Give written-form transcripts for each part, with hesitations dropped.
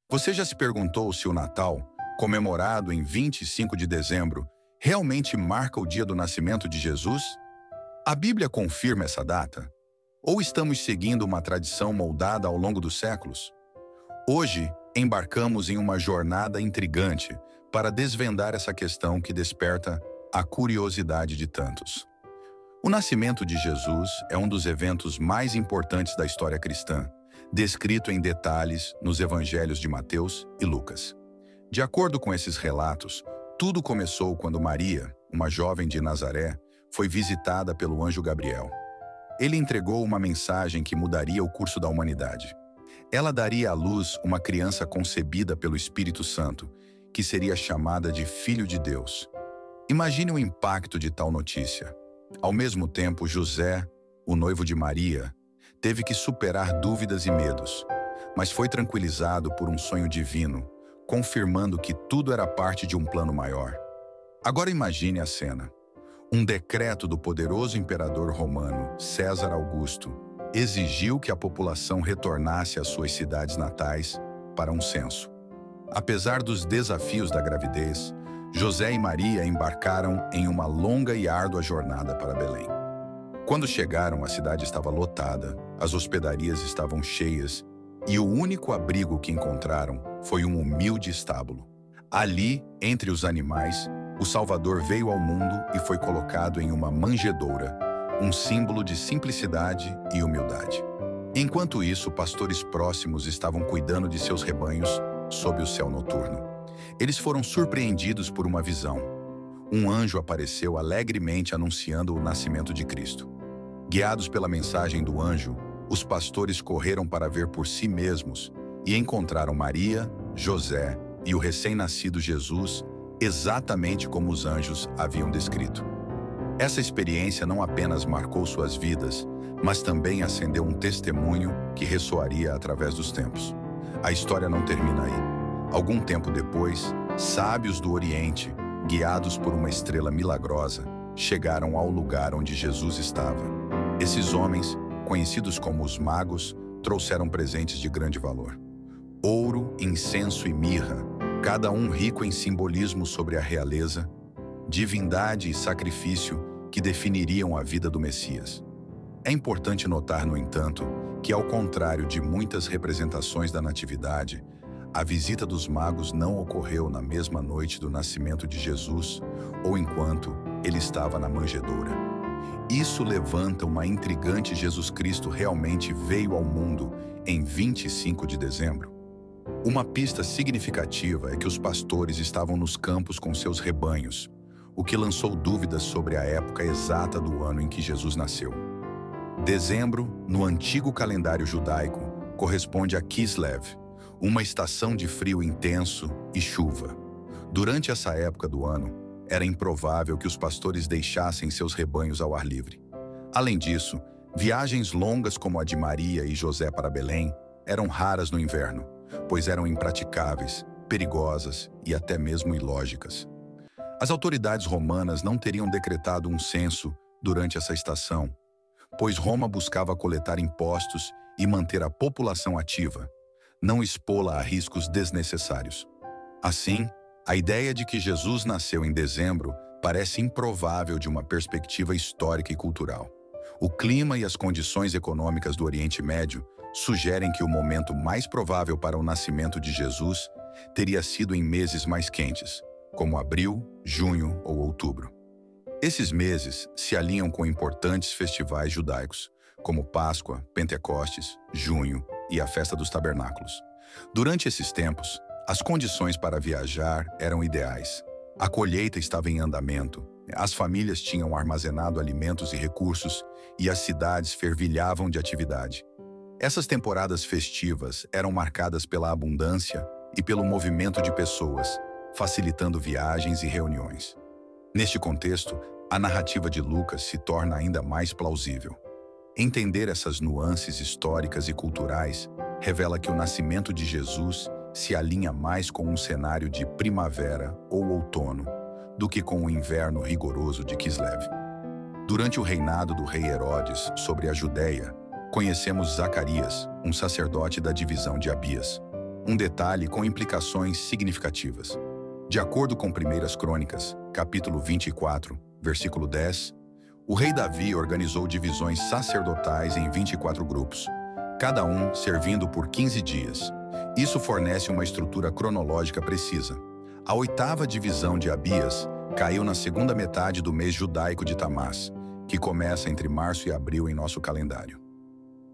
Você já se perguntou se o Natal, comemorado em 25 de dezembro, realmente marca o dia do nascimento de Jesus? A Bíblia confirma essa data? Ou estamos seguindo uma tradição moldada ao longo dos séculos? Hoje, embarcamos em uma jornada intrigante para desvendar essa questão que desperta a curiosidade de tantos. O nascimento de Jesus é um dos eventos mais importantes da história cristã, descrito em detalhes nos evangelhos de Mateus e Lucas. De acordo com esses relatos, tudo começou quando Maria, uma jovem de Nazaré, foi visitada pelo anjo Gabriel. Ele entregou uma mensagem que mudaria o curso da humanidade. Ela daria à luz uma criança concebida pelo Espírito Santo, que seria chamada de Filho de Deus. Imagine o impacto de tal notícia. Ao mesmo tempo, José, o noivo de Maria, teve que superar dúvidas e medos, mas foi tranquilizado por um sonho divino, confirmando que tudo era parte de um plano maior. Agora imagine a cena. Um decreto do poderoso imperador romano, César Augusto, exigiu que a população retornasse às suas cidades natais para um censo. Apesar dos desafios da gravidez, José e Maria embarcaram em uma longa e árdua jornada para Belém. Quando chegaram, a cidade estava lotada, as hospedarias estavam cheias e o único abrigo que encontraram foi um humilde estábulo. Ali, entre os animais, o Salvador veio ao mundo e foi colocado em uma manjedoura, um símbolo de simplicidade e humildade. Enquanto isso, pastores próximos estavam cuidando de seus rebanhos sob o céu noturno. Eles foram surpreendidos por uma visão. Um anjo apareceu alegremente anunciando o nascimento de Cristo. Guiados pela mensagem do anjo, os pastores correram para ver por si mesmos e encontraram Maria, José e o recém-nascido Jesus exatamente como os anjos haviam descrito. Essa experiência não apenas marcou suas vidas, mas também acendeu um testemunho que ressoaria através dos tempos. A história não termina aí. Algum tempo depois, sábios do Oriente, guiados por uma estrela milagrosa, chegaram ao lugar onde Jesus estava. Esses homens, conhecidos como os magos, trouxeram presentes de grande valor. Ouro, incenso e mirra, cada um rico em simbolismo sobre a realeza, divindade e sacrifício que definiriam a vida do Messias. É importante notar, no entanto, que ao contrário de muitas representações da Natividade, a visita dos magos não ocorreu na mesma noite do nascimento de Jesus ou enquanto ele estava na manjedoura. Isso levanta uma intrigante: Jesus Cristo realmente veio ao mundo em 25 de dezembro? Uma pista significativa é que os pastores estavam nos campos com seus rebanhos, o que lançou dúvidas sobre a época exata do ano em que Jesus nasceu. Dezembro, no antigo calendário judaico, corresponde a Kislev, uma estação de frio intenso e chuva. Durante essa época do ano, era improvável que os pastores deixassem seus rebanhos ao ar livre. Além disso, viagens longas como a de Maria e José para Belém eram raras no inverno, pois eram impraticáveis, perigosas e até mesmo ilógicas. As autoridades romanas não teriam decretado um censo durante essa estação, pois Roma buscava coletar impostos e manter a população ativa, não expô-la a riscos desnecessários. Assim, a ideia de que Jesus nasceu em dezembro parece improvável de uma perspectiva histórica e cultural. O clima e as condições econômicas do Oriente Médio sugerem que o momento mais provável para o nascimento de Jesus teria sido em meses mais quentes, como abril, junho ou outubro. Esses meses se alinham com importantes festivais judaicos, como Páscoa, Pentecostes, Junho e a Festa dos Tabernáculos. Durante esses tempos, as condições para viajar eram ideais. A colheita estava em andamento, as famílias tinham armazenado alimentos e recursos e as cidades fervilhavam de atividade. Essas temporadas festivas eram marcadas pela abundância e pelo movimento de pessoas, facilitando viagens e reuniões. Neste contexto, a narrativa de Lucas se torna ainda mais plausível. Entender essas nuances históricas e culturais revela que o nascimento de Jesus se alinha mais com um cenário de primavera ou outono do que com o inverno rigoroso de Kislev. Durante o reinado do rei Herodes sobre a Judéia, conhecemos Zacarias, um sacerdote da divisão de Abias. um detalhe com implicações significativas. De acordo com 1 Crônicas, capítulo 24, versículo 10, o rei Davi organizou divisões sacerdotais em 24 grupos, cada um servindo por 15 dias. Isso fornece uma estrutura cronológica precisa. A 8ª divisão de Abias caiu na segunda metade do mês judaico de Tamaz, que começa entre março e abril em nosso calendário.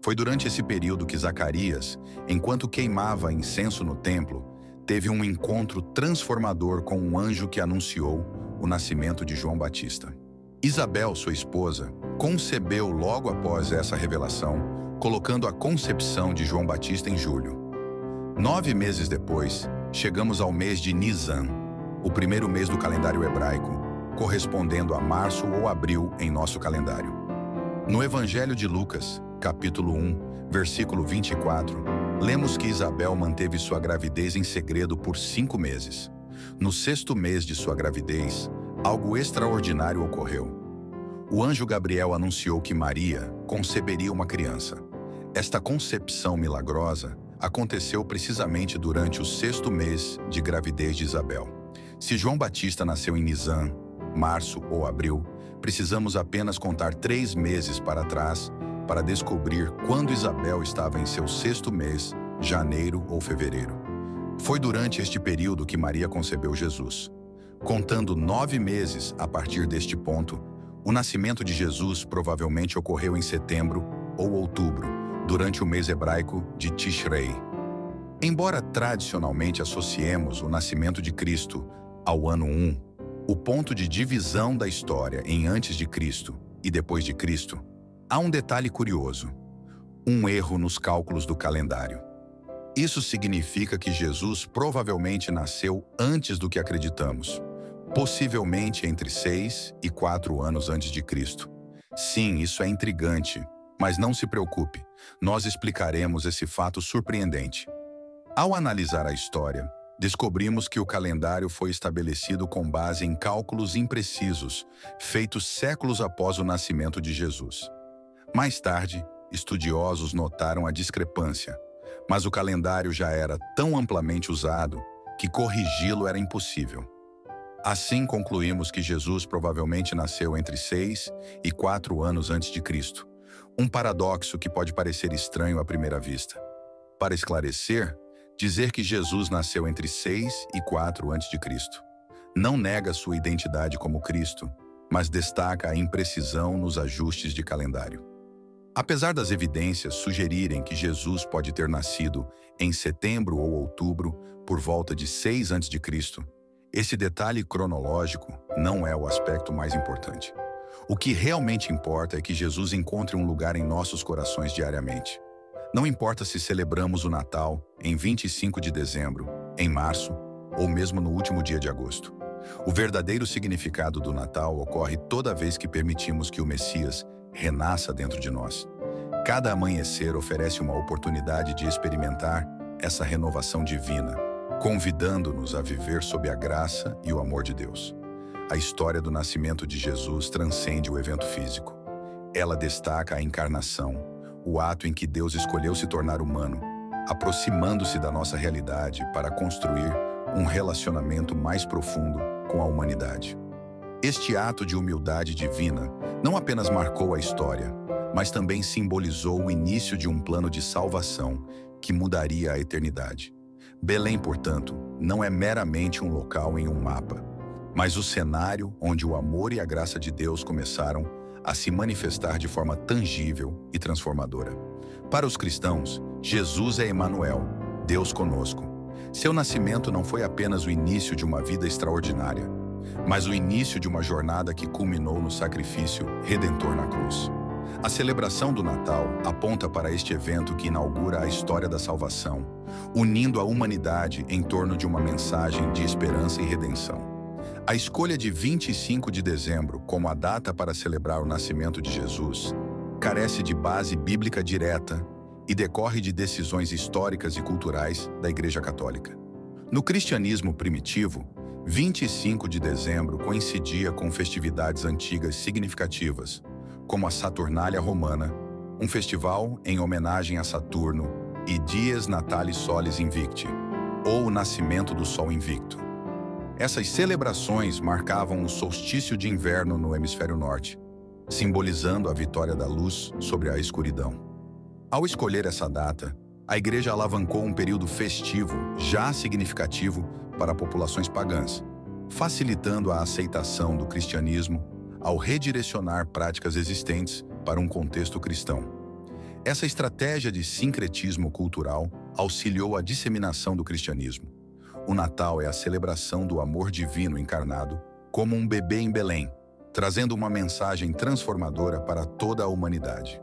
Foi durante esse período que Zacarias, enquanto queimava incenso no templo, teve um encontro transformador com um anjo que anunciou o nascimento de João Batista. Isabel, sua esposa, concebeu logo após essa revelação, colocando a concepção de João Batista em julho. 9 meses depois, chegamos ao mês de Nisan, o primeiro mês do calendário hebraico, correspondendo a março ou abril em nosso calendário. No Evangelho de Lucas, capítulo 1, versículo 24, lemos que Isabel manteve sua gravidez em segredo por 5 meses. No 6º mês de sua gravidez, algo extraordinário ocorreu. O anjo Gabriel anunciou que Maria conceberia uma criança. Esta concepção milagrosa aconteceu precisamente durante o 6º mês de gravidez de Isabel. Se João Batista nasceu em Nisan, março ou abril, precisamos apenas contar 3 meses para trás para descobrir quando Isabel estava em seu 6º mês, janeiro ou fevereiro. Foi durante este período que Maria concebeu Jesus. Contando 9 meses a partir deste ponto, o nascimento de Jesus provavelmente ocorreu em setembro ou outubro, durante o mês hebraico de Tishrei. Embora tradicionalmente associemos o nascimento de Cristo ao ano 1, o ponto de divisão da história em antes de Cristo e depois de Cristo, há um detalhe curioso: um erro nos cálculos do calendário. Isso significa que Jesus provavelmente nasceu antes do que acreditamos, possivelmente entre 6 e 4 anos antes de Cristo. Sim, isso é intrigante, mas não se preocupe, nós explicaremos esse fato surpreendente. Ao analisar a história, descobrimos que o calendário foi estabelecido com base em cálculos imprecisos, feitos séculos após o nascimento de Jesus. Mais tarde, estudiosos notaram a discrepância, mas o calendário já era tão amplamente usado que corrigi-lo era impossível. Assim, concluímos que Jesus provavelmente nasceu entre 6 e 4 anos antes de Cristo, um paradoxo que pode parecer estranho à primeira vista. Para esclarecer, dizer que Jesus nasceu entre 6 e 4 antes de Cristo não nega sua identidade como Cristo, mas destaca a imprecisão nos ajustes de calendário. Apesar das evidências sugerirem que Jesus pode ter nascido em setembro ou outubro, por volta de 6 a.C., esse detalhe cronológico não é o aspecto mais importante. O que realmente importa é que Jesus encontre um lugar em nossos corações diariamente. Não importa se celebramos o Natal em 25 de dezembro, em março ou mesmo no último dia de agosto. O verdadeiro significado do Natal ocorre toda vez que permitimos que o Messias renasça dentro de nós. Cada amanhecer oferece uma oportunidade de experimentar essa renovação divina, convidando-nos a viver sob a graça e o amor de Deus. A história do nascimento de Jesus transcende o evento físico. Ela destaca a encarnação, o ato em que Deus escolheu se tornar humano, aproximando-se da nossa realidade para construir um relacionamento mais profundo com a humanidade. Este ato de humildade divina não apenas marcou a história, mas também simbolizou o início de um plano de salvação que mudaria a eternidade. Belém, portanto, não é meramente um local em um mapa, mas o cenário onde o amor e a graça de Deus começaram a se manifestar de forma tangível e transformadora. Para os cristãos, Jesus é Emanuel, Deus conosco. Seu nascimento não foi apenas o início de uma vida extraordinária, mas o início de uma jornada que culminou no sacrifício redentor na cruz. A celebração do Natal aponta para este evento que inaugura a história da salvação, unindo a humanidade em torno de uma mensagem de esperança e redenção. A escolha de 25 de dezembro como a data para celebrar o nascimento de Jesus carece de base bíblica direta e decorre de decisões históricas e culturais da Igreja Católica. No cristianismo primitivo, 25 de dezembro coincidia com festividades antigas significativas, como a Saturnália Romana, um festival em homenagem a Saturno, e Dies Natalis Solis Invicti, ou o nascimento do Sol invicto. Essas celebrações marcavam o solstício de inverno no hemisfério norte, simbolizando a vitória da luz sobre a escuridão. Ao escolher essa data, a Igreja alavancou um período festivo já significativo para populações pagãs, facilitando a aceitação do cristianismo ao redirecionar práticas existentes para um contexto cristão. Essa estratégia de sincretismo cultural auxiliou a disseminação do cristianismo. O Natal é a celebração do amor divino encarnado como um bebê em Belém, trazendo uma mensagem transformadora para toda a humanidade.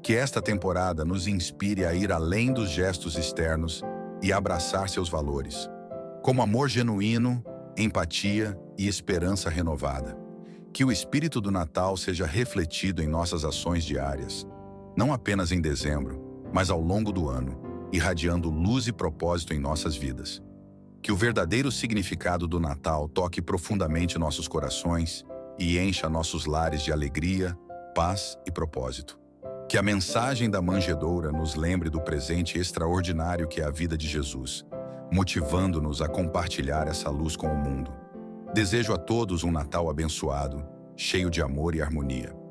Que esta temporada nos inspire a ir além dos gestos externos e abraçar seus valores, como amor genuíno, empatia e esperança renovada. Que o espírito do Natal seja refletido em nossas ações diárias, não apenas em dezembro, mas ao longo do ano, irradiando luz e propósito em nossas vidas. Que o verdadeiro significado do Natal toque profundamente nossos corações e encha nossos lares de alegria, paz e propósito. Que a mensagem da manjedoura nos lembre do presente extraordinário que é a vida de Jesus, motivando-nos a compartilhar essa luz com o mundo. Desejo a todos um Natal abençoado, cheio de amor e harmonia.